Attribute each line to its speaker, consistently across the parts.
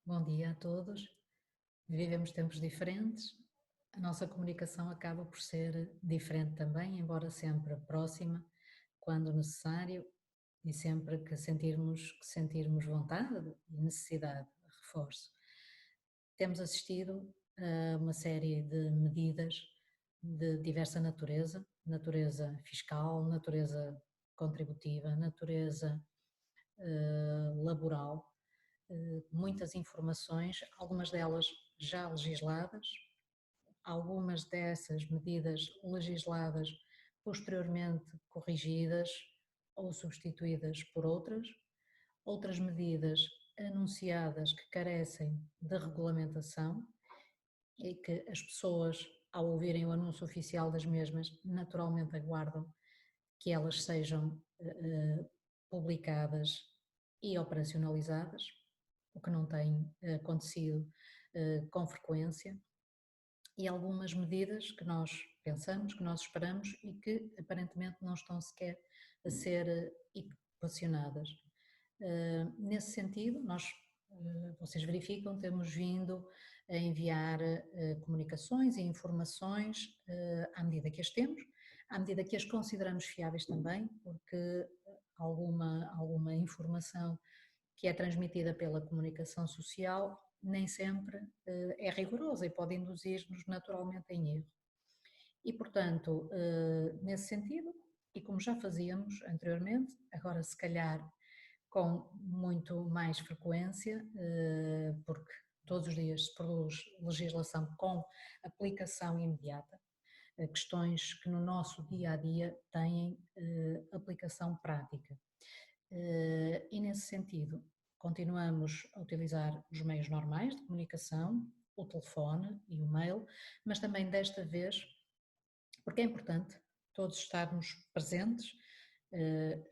Speaker 1: Bom dia a todos. Vivemos tempos diferentes, a nossa comunicação acaba por ser diferente também, embora sempre próxima, quando necessário e sempre que sentirmos vontade e necessidade, reforço. Temos assistido a uma série de medidas de diversa natureza, natureza fiscal, natureza contributiva, natureza laboral, muitas informações, algumas delas já legisladas, algumas dessas medidas legisladas posteriormente corrigidas ou substituídas por outras, outras medidas anunciadas que carecem de regulamentação e que as pessoas, ao ouvirem o anúncio oficial das mesmas, naturalmente aguardam que elas sejam publicadas e operacionalizadas, o que não tem acontecido com frequência, e algumas medidas que nós pensamos, que nós esperamos e que aparentemente não estão sequer a ser equacionadas. Nesse sentido, vocês verificam, temos vindo a enviar comunicações e informações à medida que as temos, à medida que as consideramos fiáveis também, porque alguma informação que é transmitida pela comunicação social nem sempre é rigorosa e pode induzir-nos naturalmente em erro. E, portanto, nesse sentido, e como já fazíamos anteriormente, agora se calhar com muito mais frequência, porque todos os dias se produz legislação com aplicação imediata, questões que no nosso dia a dia têm aplicação prática. E nesse sentido, continuamos a utilizar os meios normais de comunicação, o telefone e o mail, mas também desta vez, porque é importante todos estarmos presentes,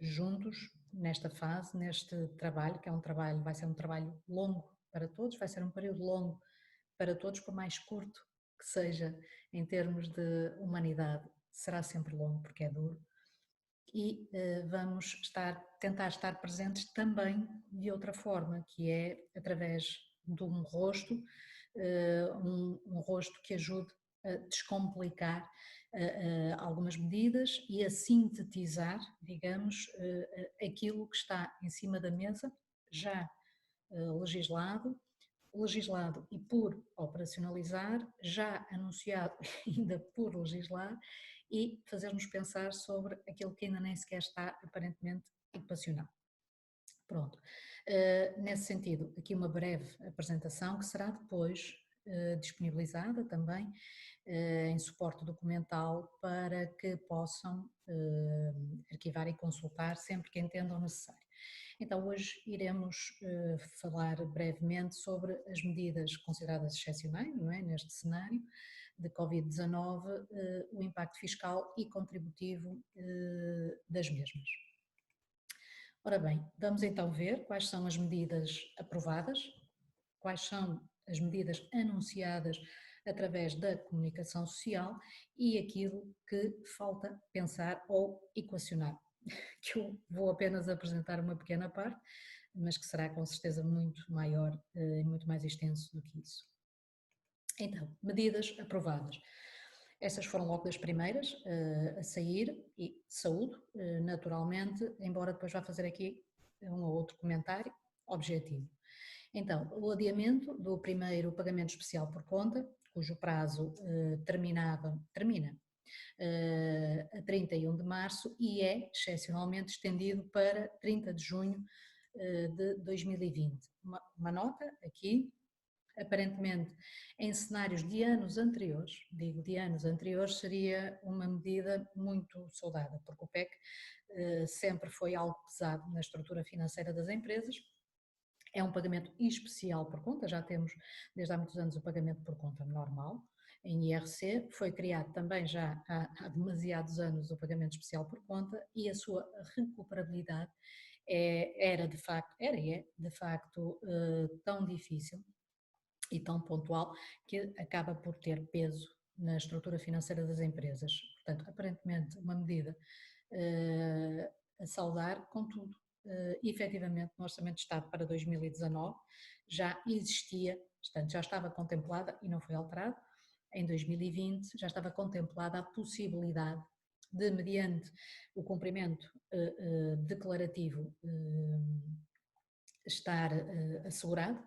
Speaker 1: juntos nesta fase, neste trabalho, que é um trabalho, vai ser um trabalho longo para todos, vai ser um período longo para todos, por mais curto que seja em termos de humanidade, será sempre longo porque é duro, e vamos tentar estar presentes também de outra forma, que é através de um rosto, um rosto que ajude a descomplicar algumas medidas e a sintetizar, digamos, aquilo que está em cima da mesa, já legislado, legislado e por operacionalizar, já anunciado ainda por legislar, e fazer-nos pensar sobre aquilo que ainda nem sequer está aparentemente equacionado. Pronto, nesse sentido, aqui uma breve apresentação que será depois disponibilizada também em suporte documental para que possam arquivar e consultar sempre que entendam necessário. Então, hoje iremos falar brevemente sobre as medidas consideradas excepcionais, não é? Neste cenário de Covid-19, o impacto fiscal e contributivo das mesmas. Ora bem, vamos então ver quais são as medidas aprovadas, quais são as medidas anunciadas através da comunicação social e aquilo que falta pensar ou equacionar, que eu vou apenas apresentar uma pequena parte, mas que será com certeza muito maior e muito mais extenso do que isso. Então, medidas aprovadas. Essas foram logo das primeiras a sair e saúde, naturalmente, embora depois vá fazer aqui um ou outro comentário objetivo. Então, o adiamento do primeiro pagamento especial por conta, cujo prazo termina a 31 de março e é excepcionalmente estendido para 30 de junho de 2020. Uma nota aqui, aparentemente em cenários de anos anteriores, digo de anos anteriores, seria uma medida muito saudada, porque o PEC sempre foi algo pesado na estrutura financeira das empresas. É um pagamento especial por conta, já temos desde há muitos anos o pagamento por conta normal, em IRC, foi criado também já há demasiados anos o pagamento especial por conta e a sua recuperabilidade era de facto, era e é de facto tão difícil e tão pontual que acaba por ter peso na estrutura financeira das empresas. Portanto, aparentemente uma medida a saudar, contudo, efetivamente no Orçamento de Estado para 2019 já existia, portanto já estava contemplada e não foi alterado, em 2020 já estava contemplada a possibilidade de, mediante o cumprimento declarativo estar assegurado,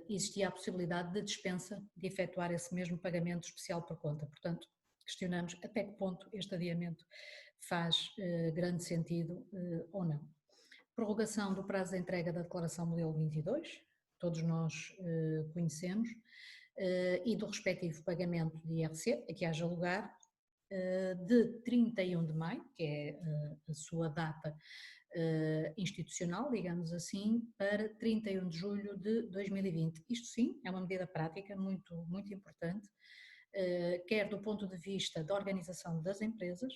Speaker 1: existia a possibilidade de dispensa de efetuar esse mesmo pagamento especial por conta. Portanto, questionamos até que ponto este adiamento faz grande sentido ou não. Prorrogação do prazo de entrega da declaração modelo 22, todos nós conhecemos, e do respectivo pagamento de IRC, a que haja lugar, de 31 de maio, que é a sua data institucional, digamos assim, para 31 de julho de 2020. Isto sim, é uma medida prática muito, muito importante, quer do ponto de vista da organização das empresas,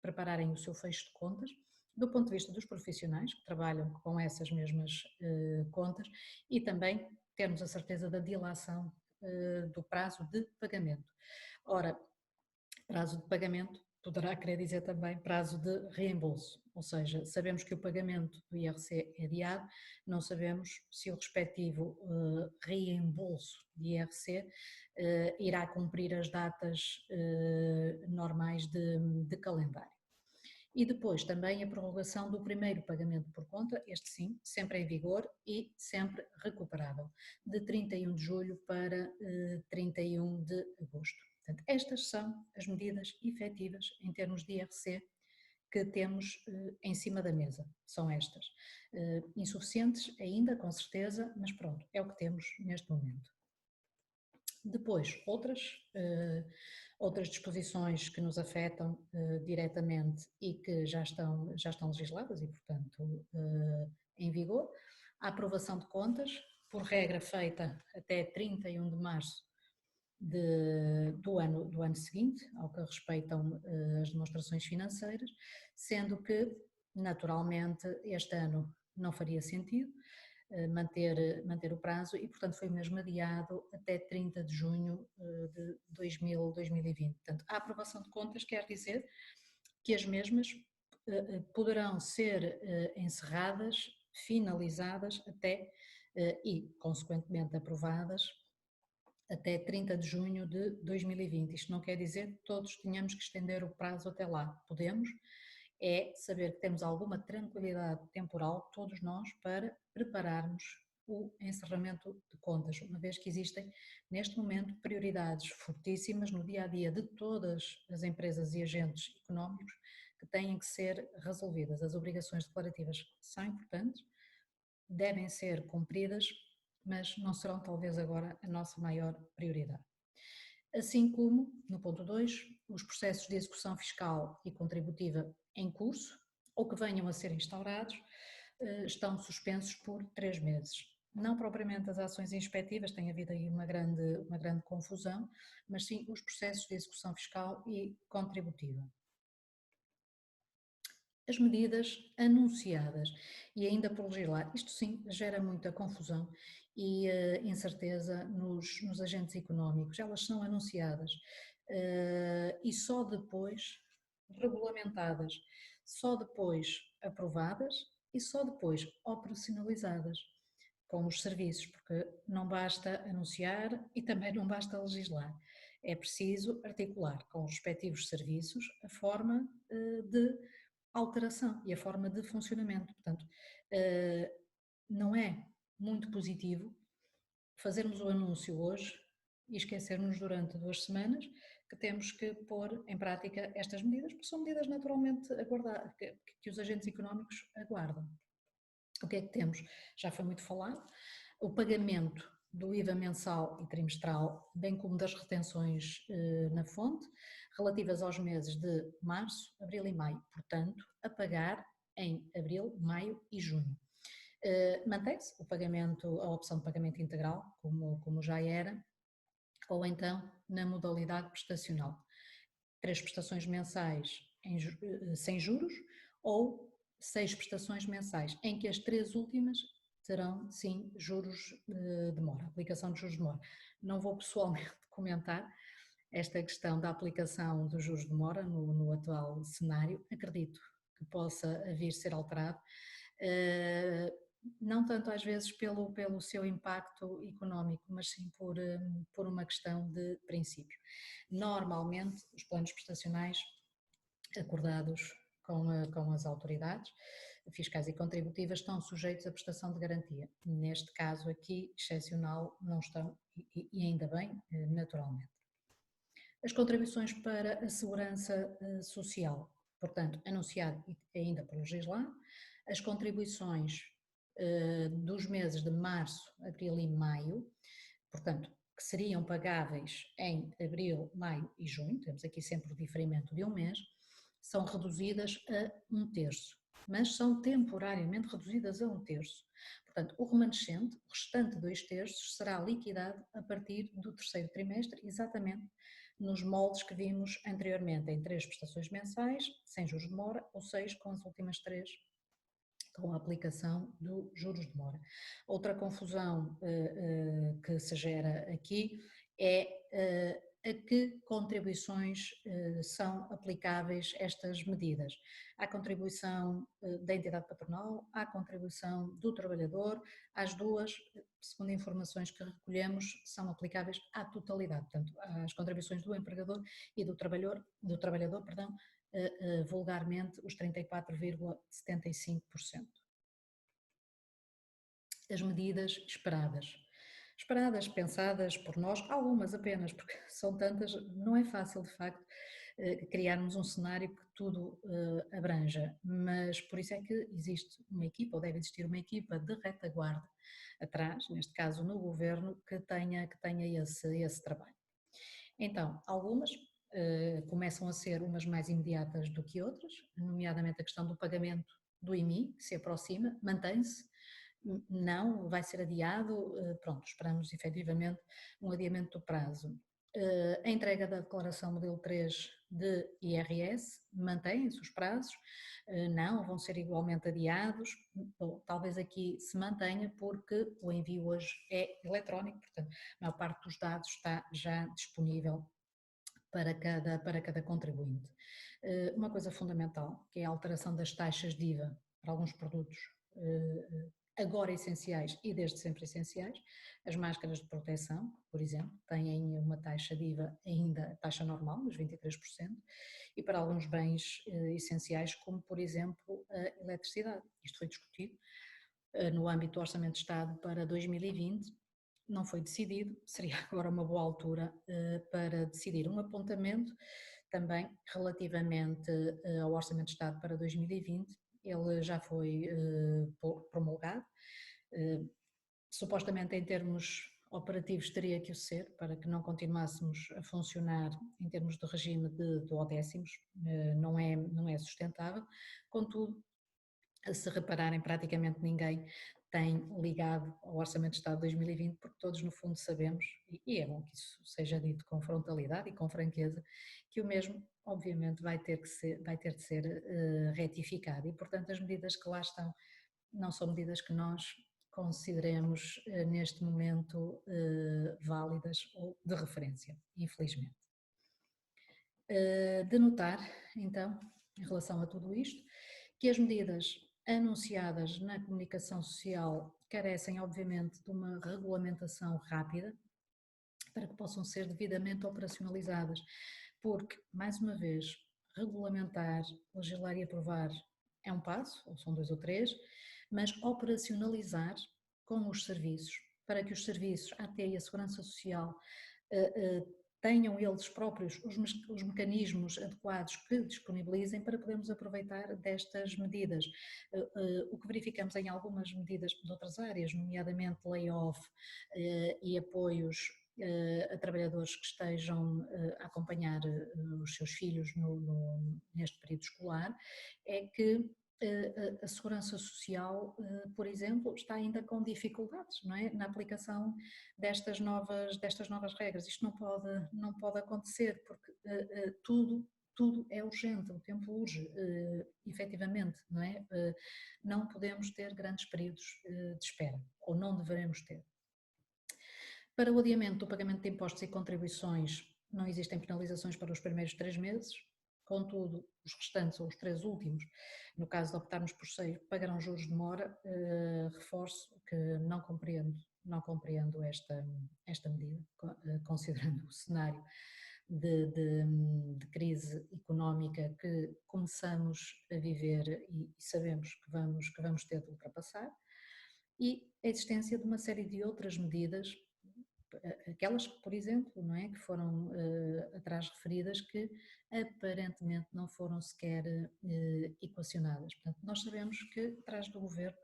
Speaker 1: prepararem o seu fecho de contas, do ponto de vista dos profissionais que trabalham com essas mesmas contas e também termos a certeza da dilação do prazo de pagamento. Ora, prazo de pagamento poderá querer dizer também prazo de reembolso, ou seja, sabemos que o pagamento do IRC é adiado, não sabemos se o respectivo reembolso de IRC irá cumprir as datas normais de calendário. E depois também a prorrogação do primeiro pagamento por conta, este sim, sempre em vigor e sempre recuperável, de 31 de julho para 31 de agosto. Portanto, estas são as medidas efetivas em termos de IRC que temos em cima da mesa, são estas. Insuficientes ainda, com certeza, mas pronto, é o que temos neste momento. Depois, outras disposições que nos afetam diretamente e que já estão legisladas e, portanto, em vigor, a aprovação de contas, por regra feita até 31 de março do ano seguinte, ao que respeitam as demonstrações financeiras, sendo que, naturalmente, este ano não faria sentido manter o prazo e, portanto, foi mesmo adiado até 30 de junho de 2020. Portanto, a aprovação de contas quer dizer que as mesmas poderão ser encerradas, finalizadas até e, consequentemente, aprovadas até 30 de junho de 2020. Isto não quer dizer que todos tenhamos que estender o prazo até lá. Podemos, é saber que temos alguma tranquilidade temporal, todos nós, para prepararmos o encerramento de contas, uma vez que existem, neste momento, prioridades fortíssimas no dia-a-dia de todas as empresas e agentes económicos que têm que ser resolvidas. As obrigações declarativas são importantes, devem ser cumpridas, mas não serão talvez agora a nossa maior prioridade. Assim como, no ponto 2, os processos de execução fiscal e contributiva em curso ou que venham a ser instaurados estão suspensos por 3 meses. Não propriamente as ações inspectivas, tem havido aí uma grande confusão, mas sim os processos de execução fiscal e contributiva. As medidas anunciadas e ainda por legislar, isto sim gera muita confusão e incerteza nos agentes económicos, elas são anunciadas e só depois regulamentadas, só depois aprovadas e só depois operacionalizadas com os serviços, porque não basta anunciar e também não basta legislar, é preciso articular com os respectivos serviços a forma de alteração e a forma de funcionamento. Portanto, não é muito positivo fazermos o anúncio hoje e esquecermos durante 2 semanas que temos que pôr em prática estas medidas, porque são medidas naturalmente aguardadas, que os agentes económicos aguardam. O que é que temos? Já foi muito falado, o pagamento do IVA mensal e trimestral, bem como das retenções na fonte, relativas aos meses de março, abril e maio, portanto, a pagar em abril, maio e junho. Mantém-se o pagamento, a opção de pagamento integral, como já era, ou então na modalidade prestacional. 3 prestações mensais sem juros ou 6 prestações mensais, em que as 3 últimas terão, sim, juros de mora, aplicação de juros de mora. Não vou pessoalmente comentar esta questão da aplicação dos juros de mora no atual cenário, acredito que possa vir ser alterado, não tanto às vezes pelo seu impacto económico, mas sim por uma questão de princípio. Normalmente, os planos prestacionais acordados com as autoridades fiscais e contributivas estão sujeitos à prestação de garantia. Neste caso aqui, excepcional, não estão, e ainda bem, naturalmente. As contribuições para a segurança social, portanto, anunciado ainda por legislar, as contribuições dos meses de março, abril e maio, portanto, que seriam pagáveis em abril, maio e junho, temos aqui sempre o diferimento de um mês, são reduzidas a um terço, mas são temporariamente reduzidas a um terço. Portanto, o remanescente, o restante 2/3, será liquidado a partir do terceiro trimestre, exatamente nos moldes que vimos anteriormente, em 3 prestações mensais, sem juros de mora, ou 6 com as últimas 3 com a aplicação dos juros de mora. Outra confusão que se gera aqui é a que contribuições são aplicáveis estas medidas. Há contribuição da entidade patronal, há contribuição do trabalhador, as duas, segundo informações que recolhemos, são aplicáveis à totalidade, portanto, as contribuições do empregador e do trabalhador, perdão, vulgarmente os 34,75%. As medidas esperadas, pensadas por nós, algumas apenas, porque são tantas, não é fácil de facto criarmos um cenário que tudo abranja, mas por isso é que existe uma equipa, ou deve existir uma equipa de retaguarda atrás, neste caso no governo, que tenha esse trabalho. Então, algumas começam a ser umas mais imediatas do que outras, nomeadamente a questão do pagamento do IMI, que se aproxima, mantém-se, não, vai ser adiado, pronto, esperamos efetivamente um adiamento do prazo. A entrega da declaração modelo 3 de IRS, mantém-se os prazos, não, vão ser igualmente adiados, bom, talvez aqui se mantenha porque o envio hoje é eletrónico, portanto a maior parte dos dados está já disponível para cada contribuinte. Uma coisa fundamental, que é a alteração das taxas de IVA para alguns produtos agora essenciais e desde sempre essenciais, as máscaras de proteção, por exemplo, têm uma taxa de IVA ainda, taxa normal, nos 23%, e para alguns bens essenciais, como por exemplo a eletricidade. Isto foi discutido no âmbito do Orçamento de Estado para 2020, não foi decidido, seria agora uma boa altura para decidir um apontamento também relativamente ao Orçamento de Estado para 2020, ele já foi promulgado, supostamente em termos operativos teria que o ser para que não continuássemos a funcionar em termos de regime de duodécimos, não é sustentável, contudo, se repararem praticamente ninguém tem ligado ao Orçamento de Estado de 2020, porque todos no fundo sabemos, e é bom que isso seja dito com frontalidade e com franqueza, que o mesmo obviamente vai ter de ser retificado e portanto as medidas que lá estão não são medidas que nós consideremos neste momento válidas ou de referência, infelizmente. De notar, então, em relação a tudo isto, que as medidas anunciadas na comunicação social carecem, obviamente, de uma regulamentação rápida para que possam ser devidamente operacionalizadas, porque, mais uma vez, regulamentar, legislar e aprovar é um passo, ou são 2 ou 3, mas operacionalizar com os serviços, para que os serviços, a AT e a Segurança Social, tenham eles próprios os mecanismos adequados que disponibilizem para podermos aproveitar destas medidas. O que verificamos em algumas medidas de outras áreas, nomeadamente layoff e apoios a trabalhadores que estejam a acompanhar os seus filhos neste período escolar, é que a Segurança Social, por exemplo, está ainda com dificuldades, não é? Na aplicação destas novas regras. Isto não pode acontecer porque tudo é urgente, o tempo urge, efetivamente, não é? Não podemos ter grandes períodos de espera, ou não devemos ter. Para o adiamento do pagamento de impostos e contribuições, não existem penalizações para os primeiros 3 meses, contudo, os restantes, ou os 3 últimos, no caso de optarmos por 6, pagarão juros de mora, reforço que não compreendo esta medida, considerando o cenário de crise económica que começamos a viver e sabemos que vamos ter de ultrapassar, e a existência de uma série de outras medidas, aquelas que, por exemplo, não é, que foram atrás referidas, que aparentemente não foram sequer equacionadas. Portanto, nós sabemos que atrás do governo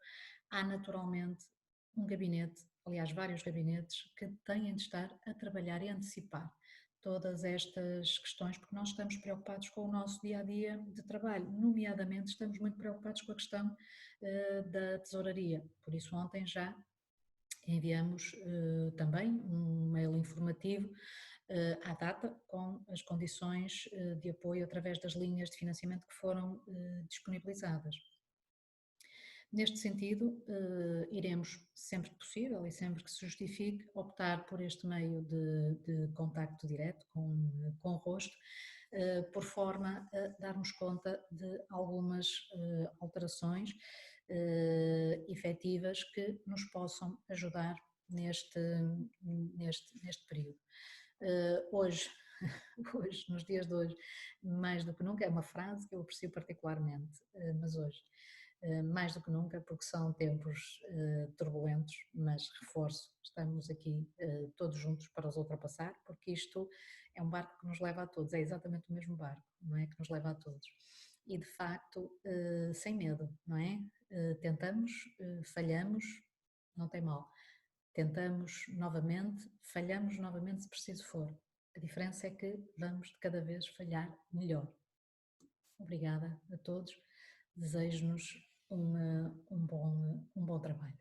Speaker 1: há naturalmente um gabinete, aliás, vários gabinetes, que têm de estar a trabalhar e a antecipar todas estas questões, porque nós estamos preocupados com o nosso dia a dia de trabalho, nomeadamente estamos muito preocupados com a questão da tesouraria. Por isso, ontem já enviamos também um mail informativo à data com as condições de apoio através das linhas de financiamento que foram disponibilizadas. Neste sentido, iremos, sempre que possível e sempre que se justifique, optar por este meio de contacto direto com o rosto, por forma a darmos conta de algumas alterações efetivas que nos possam ajudar neste período. Hoje, hoje, nos dias de hoje, mais do que nunca, é uma frase que eu aprecio particularmente, mas hoje, mais do que nunca, porque são tempos turbulentos, mas reforço, estamos aqui todos juntos para os ultrapassar, porque isto é um barco que nos leva a todos, é exatamente o mesmo barco, não é? Que nos leva a todos. E de facto, sem medo, não é? Tentamos, falhamos, não tem mal. Tentamos novamente, falhamos novamente se preciso for. A diferença é que vamos de cada vez falhar melhor. Obrigada a todos, desejo-nos um bom trabalho.